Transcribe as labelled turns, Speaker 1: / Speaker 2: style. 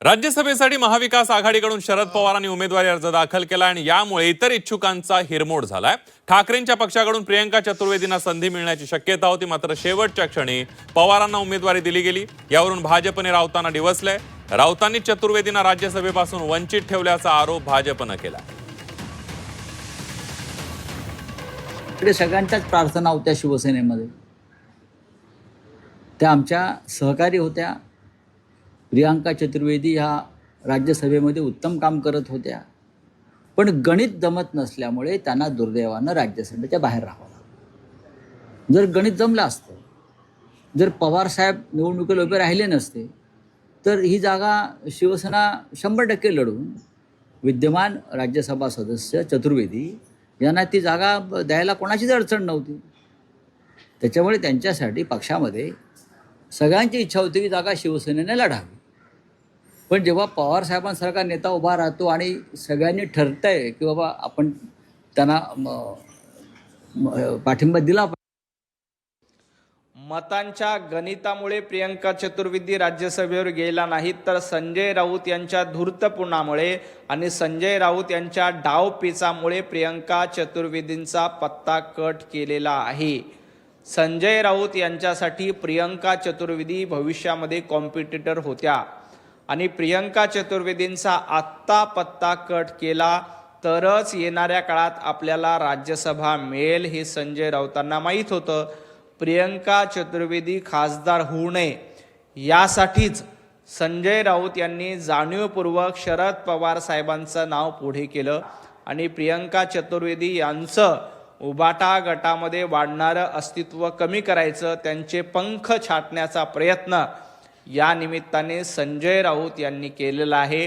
Speaker 1: राज्यसभेसाठी महाविकास आघाडीकडून शरद पवारांनी उमेदवारी अर्ज दाखल केला आणि यामुळे इतर इच्छुकांचा हिरमोड झालाय। ठाकरेंच्या पक्षाकडून प्रियंका चतुर्वेदींना संधी मिळण्याची शक्यता होती, मात्र शेवटच्या क्षणी पवारांना उमेदवारी दिली गेली। यावरून भाजपने राऊतांना डिवचलंय। राऊतांनी चतुर्वेदींना राज्यसभेपासून वंचित ठेवल्याचा आरोप भाजपने केला।
Speaker 2: इकडे सगळ्यांच्याच प्रार्थना होत्या शिवसेनेमध्ये, त्या आमच्या सहकारी होत्या। प्रियंका चतुर्वेदी ह्या राज्यसभेमध्ये उत्तम काम करत होत्या, पण गणित जमत नसल्यामुळे त्यांना दुर्दैवानं राज्यसभेच्या बाहेर राहावं लागलं। जर गणित जमलं असतं, जर पवारसाहेब निवडणुकीला उभे राहिले नसते, तर ही जागा शिवसेना 100% लढवून विद्यमान राज्यसभा सदस्य चतुर्वेदी यांना ती जागा द्यायला कोणाचीच अडचण नव्हती। त्याच्यामुळे त्यांच्यासाठी पक्षामध्ये सगळ्यांची इच्छा होती की जागा शिवसेनेने लढावी। पण जेव्हा पवारसाहेबांसारखा नेता उभा राहतो आणि सगळ्यांनी ठरतंय की बाबा आपण त्यांना पाठिंबा दिला,
Speaker 3: मतांच्या गणितामुळे प्रियंका चतुर्वेदी राज्यसभेवर गेला नाहीत, तर संजय राऊत यांच्या धूर्तपणामुळे आणि संजय राऊत यांच्या डावपेचामुळे प्रियंका चतुर्वेदींचा पत्ता कट केलेला आहे। संजय राऊत यांच्यासाठी प्रियंका चतुर्वेदी भविष्यामध्ये कॉम्पिटिटर होत्या आणि प्रियंका चतुर्वेदींचा आत्ता पत्ता कट केला तरच येणाऱ्या काळात आपल्याला राज्यसभा मिळेल हे संजय राऊतांना माहीत होतं। प्रियंका चतुर्वेदी खासदार होऊ नये यासाठीच संजय राऊत यांनी जाणीवपूर्वक शरद पवार साहेबांचं नाव पुढे केलं आणि प्रियंका चतुर्वेदी यांचं उबाटा गटामध्ये वाढणारं अस्तित्व कमी करायचं, त्यांचे पंख छाटण्याचा प्रयत्न या निमित्ताने संजय राऊत यांनी केलेला आहे।